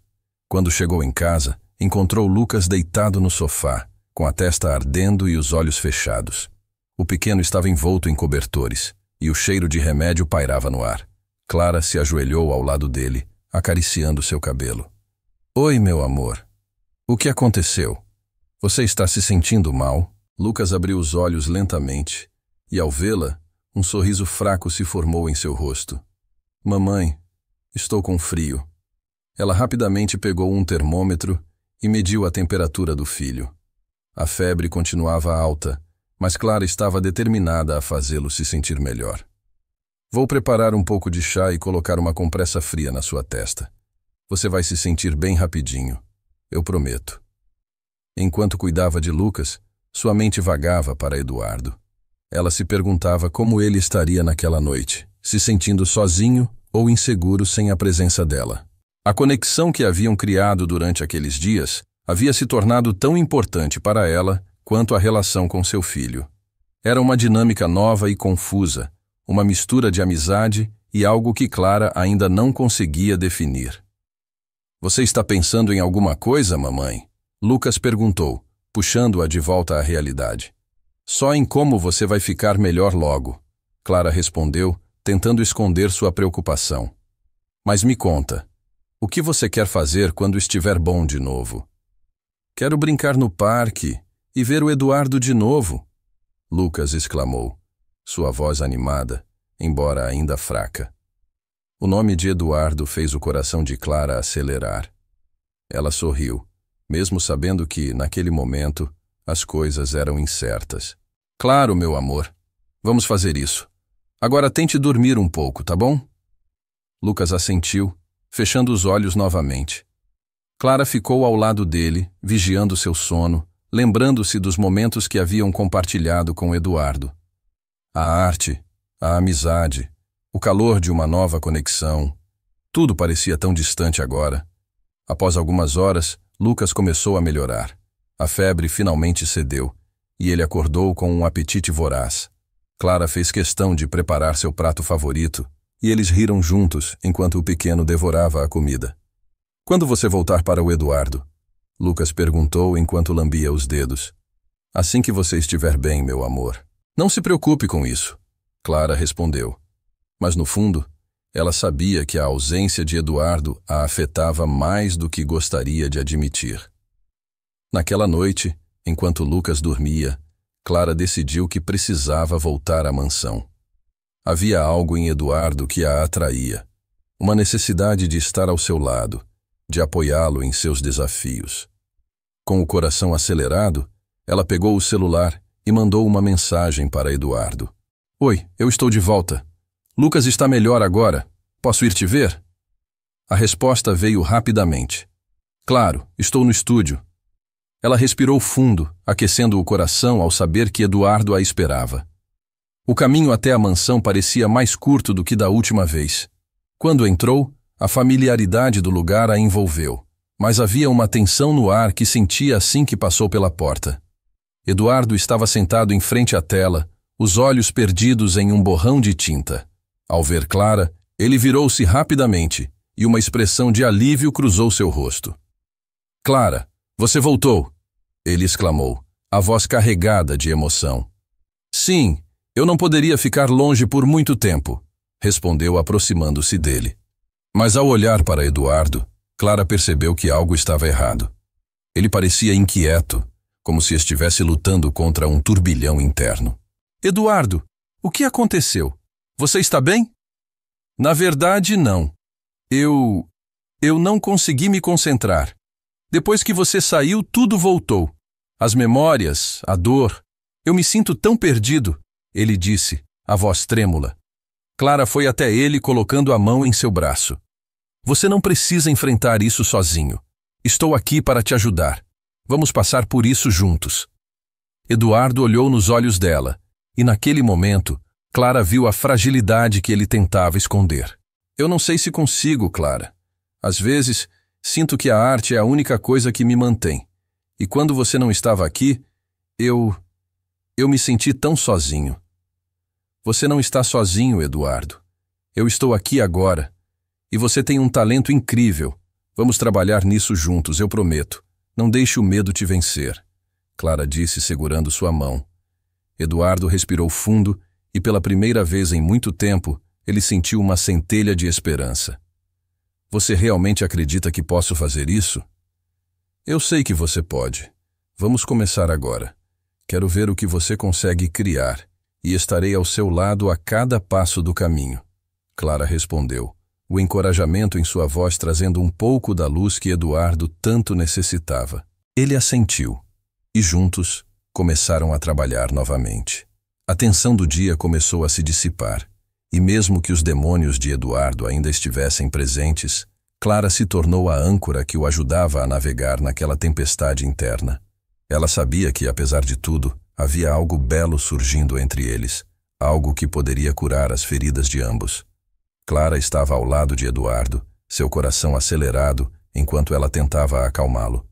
Speaker 1: Quando chegou em casa, encontrou Lucas deitado no sofá, com a testa ardendo e os olhos fechados. O pequeno estava envolto em cobertores, e o cheiro de remédio pairava no ar. Clara se ajoelhou ao lado dele, acariciando seu cabelo. Oi, meu amor. O que aconteceu? Você está se sentindo mal? Lucas abriu os olhos lentamente, e ao vê-la, um sorriso fraco se formou em seu rosto. Mamãe, estou com frio. Ela rapidamente pegou um termômetro e mediu a temperatura do filho. A febre continuava alta, mas Clara estava determinada a fazê-lo se sentir melhor. Vou preparar um pouco de chá e colocar uma compressa fria na sua testa. Você vai se sentir bem rapidinho, eu prometo. Enquanto cuidava de Lucas, sua mente vagava para Eduardo. Ela se perguntava como ele estaria naquela noite, se sentindo sozinho ou inseguro sem a presença dela. A conexão que haviam criado durante aqueles dias havia se tornado tão importante para ela quanto a relação com seu filho. Era uma dinâmica nova e confusa, uma mistura de amizade e algo que Clara ainda não conseguia definir. Você está pensando em alguma coisa, mamãe? Lucas perguntou, puxando-a de volta à realidade. Só em como você vai ficar melhor logo, Clara respondeu, tentando esconder sua preocupação. Mas me conta, o que você quer fazer quando estiver bom de novo? Quero brincar no parque e ver o Eduardo de novo, Lucas exclamou, sua voz animada, embora ainda fraca. O nome de Eduardo fez o coração de Clara acelerar. Ela sorriu, mesmo sabendo que, naquele momento, as coisas eram incertas. Claro, meu amor. Vamos fazer isso. Agora tente dormir um pouco, tá bom? Lucas assentiu, fechando os olhos novamente. Clara ficou ao lado dele, vigiando seu sono, lembrando-se dos momentos que haviam compartilhado com Eduardo. A arte, a amizade, o calor de uma nova conexão. Tudo parecia tão distante agora. Após algumas horas, Lucas começou a melhorar. A febre finalmente cedeu, e ele acordou com um apetite voraz. Clara fez questão de preparar seu prato favorito, e eles riram juntos enquanto o pequeno devorava a comida. Quando você voltar para o Eduardo? Lucas perguntou enquanto lambia os dedos. Assim que você estiver bem, meu amor. Não se preocupe com isso, Clara respondeu. Mas no fundo, ela sabia que a ausência de Eduardo a afetava mais do que gostaria de admitir. Naquela noite, enquanto Lucas dormia, Clara decidiu que precisava voltar à mansão. Havia algo em Eduardo que a atraía, uma necessidade de estar ao seu lado, de apoiá-lo em seus desafios. Com o coração acelerado, ela pegou o celular e mandou uma mensagem para Eduardo. Oi, eu estou de volta. Lucas está melhor agora. Posso ir te ver? A resposta veio rapidamente. Claro, estou no estúdio. Ela respirou fundo, aquecendo o coração ao saber que Eduardo a esperava. O caminho até a mansão parecia mais curto do que da última vez. Quando entrou, a familiaridade do lugar a envolveu, mas havia uma tensão no ar que sentia assim que passou pela porta. Eduardo estava sentado em frente à tela, os olhos perdidos em um borrão de tinta. Ao ver Clara, ele virou-se rapidamente e uma expressão de alívio cruzou seu rosto. Clara, você voltou! Ele exclamou, a voz carregada de emoção. Sim, eu não poderia ficar longe por muito tempo, respondeu aproximando-se dele. Mas ao olhar para Eduardo, Clara percebeu que algo estava errado. Ele parecia inquieto, como se estivesse lutando contra um turbilhão interno. Eduardo, o que aconteceu? Você está bem? Na verdade, não. Eu não consegui me concentrar. Depois que você saiu, tudo voltou. As memórias, a dor. Eu me sinto tão perdido, ele disse, a voz trêmula. Clara foi até ele colocando a mão em seu braço. Você não precisa enfrentar isso sozinho. Estou aqui para te ajudar. Vamos passar por isso juntos. Eduardo olhou nos olhos dela, e naquele momento, Clara viu a fragilidade que ele tentava esconder. Eu não sei se consigo, Clara. Às vezes, sinto que a arte é a única coisa que me mantém. E quando você não estava aqui, eu me senti tão sozinho. Você não está sozinho, Eduardo. Eu estou aqui agora. E você tem um talento incrível. Vamos trabalhar nisso juntos, eu prometo. Não deixe o medo te vencer, Clara disse, segurando sua mão. Eduardo respirou fundo e, pela primeira vez em muito tempo, ele sentiu uma centelha de esperança. Você realmente acredita que posso fazer isso? Eu sei que você pode. Vamos começar agora. Quero ver o que você consegue criar e estarei ao seu lado a cada passo do caminho. Clara respondeu, o encorajamento em sua voz trazendo um pouco da luz que Eduardo tanto necessitava. Ele assentiu e juntos começaram a trabalhar novamente. A tensão do dia começou a se dissipar e mesmo que os demônios de Eduardo ainda estivessem presentes, Clara se tornou a âncora que o ajudava a navegar naquela tempestade interna. Ela sabia que, apesar de tudo, havia algo belo surgindo entre eles, algo que poderia curar as feridas de ambos. Clara estava ao lado de Eduardo, seu coração acelerado, enquanto ela tentava acalmá-lo.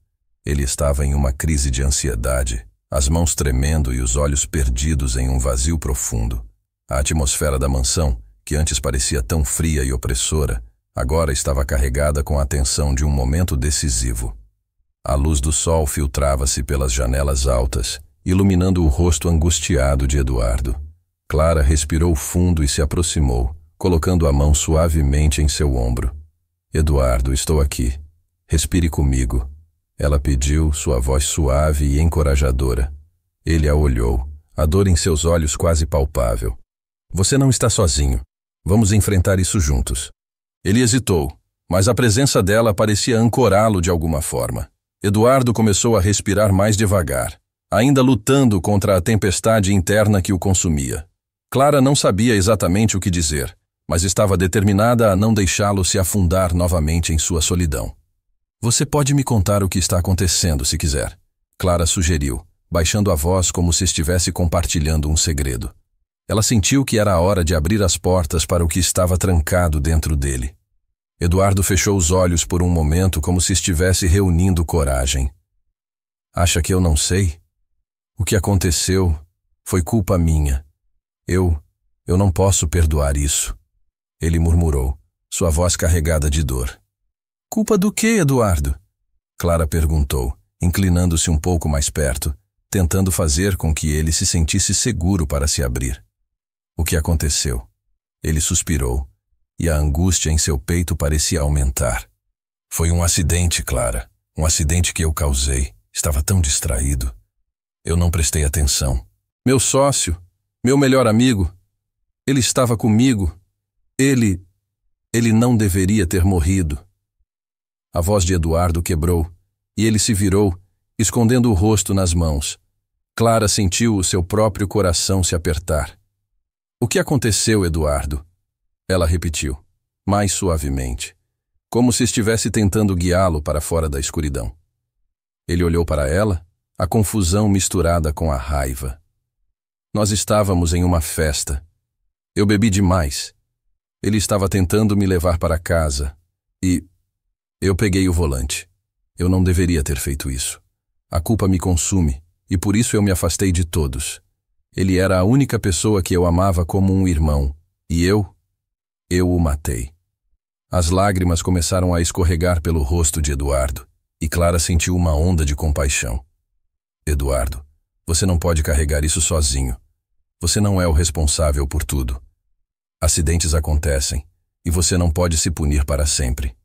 Speaker 1: Ele estava em uma crise de ansiedade, as mãos tremendo e os olhos perdidos em um vazio profundo. A atmosfera da mansão, que antes parecia tão fria e opressora, agora estava carregada com a tensão de um momento decisivo. A luz do sol filtrava-se pelas janelas altas, iluminando o rosto angustiado de Eduardo. Clara respirou fundo e se aproximou, colocando a mão suavemente em seu ombro. Eduardo, estou aqui. Respire comigo. Ela pediu, sua voz suave e encorajadora. Ele a olhou, a dor em seus olhos quase palpável. Você não está sozinho. Vamos enfrentar isso juntos. Ele hesitou, mas a presença dela parecia ancorá-lo de alguma forma. Eduardo começou a respirar mais devagar, ainda lutando contra a tempestade interna que o consumia. Clara não sabia exatamente o que dizer, mas estava determinada a não deixá-lo se afundar novamente em sua solidão. Você pode me contar o que está acontecendo, se quiser, Clara sugeriu, baixando a voz como se estivesse compartilhando um segredo. Ela sentiu que era a hora de abrir as portas para o que estava trancado dentro dele. Eduardo fechou os olhos por um momento como se estivesse reunindo coragem. Acha que eu não sei? O que aconteceu foi culpa minha. Eu não posso perdoar isso. Ele murmurou, sua voz carregada de dor. Culpa do quê, Eduardo? Clara perguntou, inclinando-se um pouco mais perto, tentando fazer com que ele se sentisse seguro para se abrir. O que aconteceu? Ele suspirou, e a angústia em seu peito parecia aumentar. Foi um acidente, Clara. Um acidente que eu causei. Estava tão distraído. Eu não prestei atenção. Meu sócio, meu melhor amigo, ele estava comigo. Ele não deveria ter morrido. A voz de Eduardo quebrou, e ele se virou, escondendo o rosto nas mãos. Clara sentiu o seu próprio coração se apertar. O que aconteceu, Eduardo? Ela repetiu, mais suavemente, como se estivesse tentando guiá-lo para fora da escuridão. Ele olhou para ela, a confusão misturada com a raiva. Nós estávamos em uma festa. Eu bebi demais. Ele estava tentando me levar para casa e eu peguei o volante. Eu não deveria ter feito isso. A culpa me consume e por isso eu me afastei de todos. Ele era a única pessoa que eu amava como um irmão e eu o matei. As lágrimas começaram a escorregar pelo rosto de Eduardo e Clara sentiu uma onda de compaixão. Eduardo, você não pode carregar isso sozinho. Você não é o responsável por tudo. Acidentes acontecem e você não pode se punir para sempre.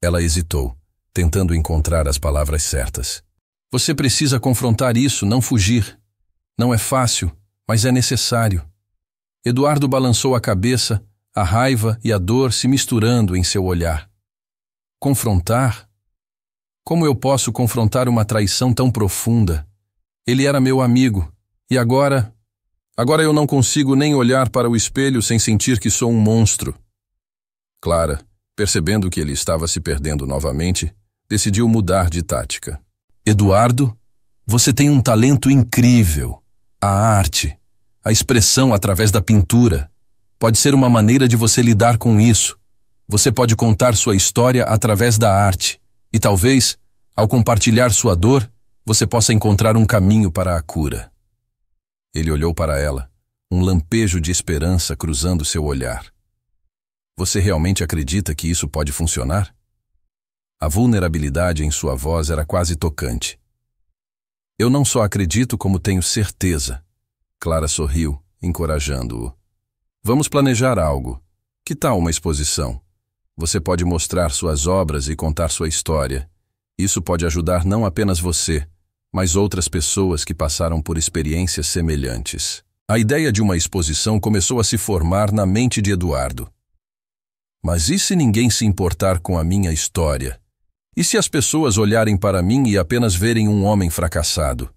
Speaker 1: Ela hesitou, tentando encontrar as palavras certas. Você precisa confrontar isso, não fugir. Não é fácil, mas é necessário. Eduardo balançou a cabeça, a raiva e a dor se misturando em seu olhar. Confrontar? Como eu posso confrontar uma traição tão profunda? Ele era meu amigo, e agora eu não consigo nem olhar para o espelho sem sentir que sou um monstro. Clara, percebendo que ele estava se perdendo novamente, decidiu mudar de tática. Eduardo, você tem um talento incrível. A arte, a expressão através da pintura, pode ser uma maneira de você lidar com isso. Você pode contar sua história através da arte e talvez, ao compartilhar sua dor, você possa encontrar um caminho para a cura. Ele olhou para ela, um lampejo de esperança cruzando seu olhar. Você realmente acredita que isso pode funcionar? A vulnerabilidade em sua voz era quase tocante. Eu não só acredito como tenho certeza. Clara sorriu, encorajando-o. Vamos planejar algo. Que tal uma exposição? Você pode mostrar suas obras e contar sua história. Isso pode ajudar não apenas você, mas outras pessoas que passaram por experiências semelhantes. A ideia de uma exposição começou a se formar na mente de Eduardo. Mas e se ninguém se importar com a minha história? E se as pessoas olharem para mim e apenas verem um homem fracassado?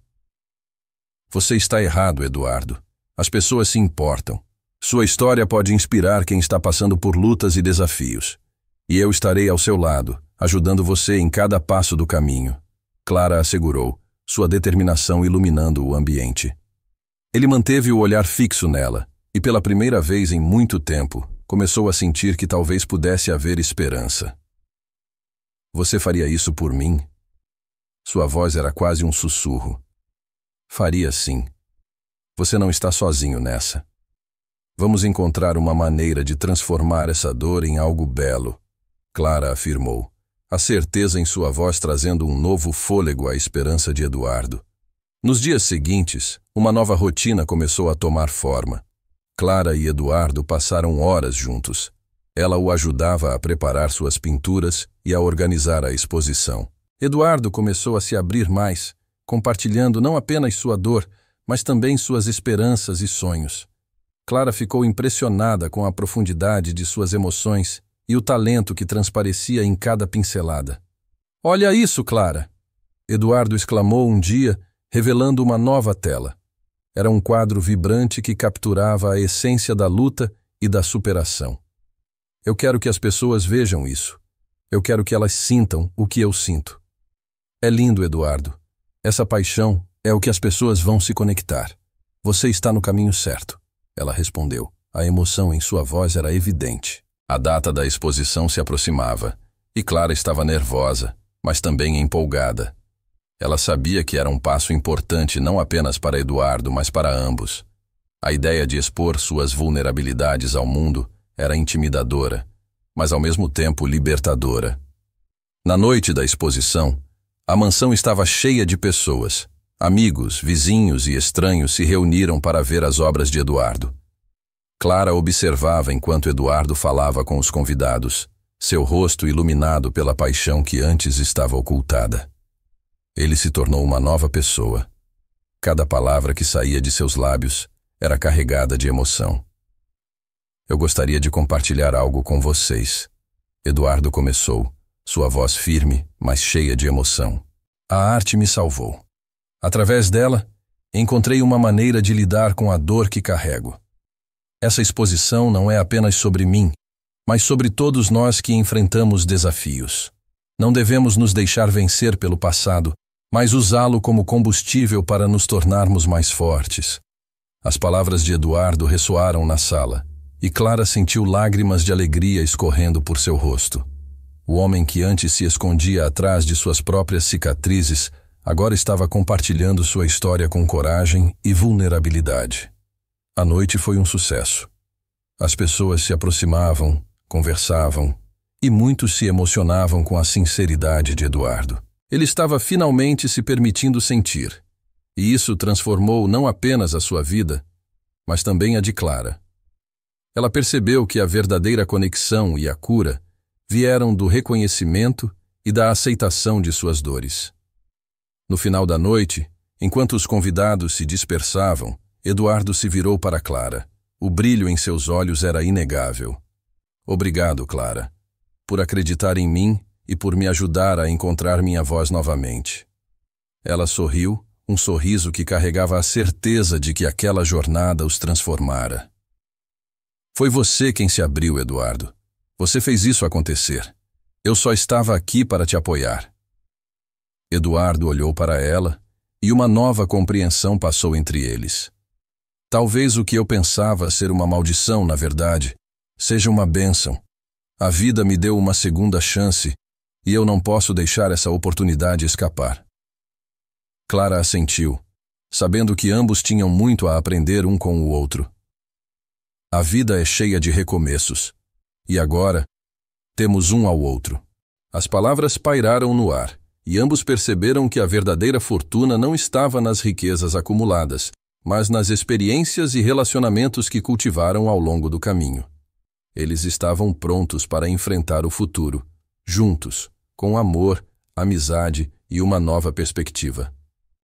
Speaker 1: Você está errado, Eduardo. As pessoas se importam. Sua história pode inspirar quem está passando por lutas e desafios. E eu estarei ao seu lado, ajudando você em cada passo do caminho. Clara assegurou, sua determinação iluminando o ambiente. Ele manteve o olhar fixo nela, e pela primeira vez em muito tempo, começou a sentir que talvez pudesse haver esperança. Você faria isso por mim? Sua voz era quase um sussurro. Faria sim. Você não está sozinho nessa. Vamos encontrar uma maneira de transformar essa dor em algo belo, Clara afirmou, a certeza em sua voz trazendo um novo fôlego à esperança de Eduardo. Nos dias seguintes, uma nova rotina começou a tomar forma. Clara e Eduardo passaram horas juntos. Ela o ajudava a preparar suas pinturas e a organizar a exposição. Eduardo começou a se abrir mais, compartilhando não apenas sua dor, mas também suas esperanças e sonhos. Clara ficou impressionada com a profundidade de suas emoções e o talento que transparecia em cada pincelada. "Olha isso, Clara!" Eduardo exclamou um dia, revelando uma nova tela. Era um quadro vibrante que capturava a essência da luta e da superação. Eu quero que as pessoas vejam isso. Eu quero que elas sintam o que eu sinto. É lindo, Eduardo. Essa paixão é o que as pessoas vão se conectar. Você está no caminho certo, ela respondeu. A emoção em sua voz era evidente. A data da exposição se aproximava, e Clara estava nervosa, mas também empolgada. Ela sabia que era um passo importante não apenas para Eduardo, mas para ambos. A ideia de expor suas vulnerabilidades ao mundo era intimidadora, mas ao mesmo tempo libertadora. Na noite da exposição, a mansão estava cheia de pessoas. Amigos, vizinhos e estranhos se reuniram para ver as obras de Eduardo. Clara observava enquanto Eduardo falava com os convidados, seu rosto iluminado pela paixão que antes estava ocultada. Ele se tornou uma nova pessoa. Cada palavra que saía de seus lábios era carregada de emoção. Eu gostaria de compartilhar algo com vocês. Eduardo começou, sua voz firme, mas cheia de emoção. A arte me salvou. Através dela, encontrei uma maneira de lidar com a dor que carrego. Essa exposição não é apenas sobre mim, mas sobre todos nós que enfrentamos desafios. Não devemos nos deixar vencer pelo passado, mas usá-lo como combustível para nos tornarmos mais fortes. As palavras de Eduardo ressoaram na sala, e Clara sentiu lágrimas de alegria escorrendo por seu rosto. O homem que antes se escondia atrás de suas próprias cicatrizes, agora estava compartilhando sua história com coragem e vulnerabilidade. A noite foi um sucesso. As pessoas se aproximavam, conversavam, e muitos se emocionavam com a sinceridade de Eduardo. Ele estava finalmente se permitindo sentir, e isso transformou não apenas a sua vida, mas também a de Clara. Ela percebeu que a verdadeira conexão e a cura vieram do reconhecimento e da aceitação de suas dores. No final da noite, enquanto os convidados se dispersavam, Eduardo se virou para Clara. O brilho em seus olhos era inegável. Obrigado, Clara, por acreditar em mim e por me ajudar a encontrar minha voz novamente. Ela sorriu, um sorriso que carregava a certeza de que aquela jornada os transformara. Foi você quem se abriu, Eduardo. Você fez isso acontecer. Eu só estava aqui para te apoiar. Eduardo olhou para ela e uma nova compreensão passou entre eles. Talvez o que eu pensava ser uma maldição, na verdade, seja uma bênção. A vida me deu uma segunda chance e eu não posso deixar essa oportunidade escapar. Clara assentiu, sabendo que ambos tinham muito a aprender um com o outro. A vida é cheia de recomeços. E agora, temos um ao outro. As palavras pairaram no ar, e ambos perceberam que a verdadeira fortuna não estava nas riquezas acumuladas, mas nas experiências e relacionamentos que cultivaram ao longo do caminho. Eles estavam prontos para enfrentar o futuro, juntos, com amor, amizade e uma nova perspectiva.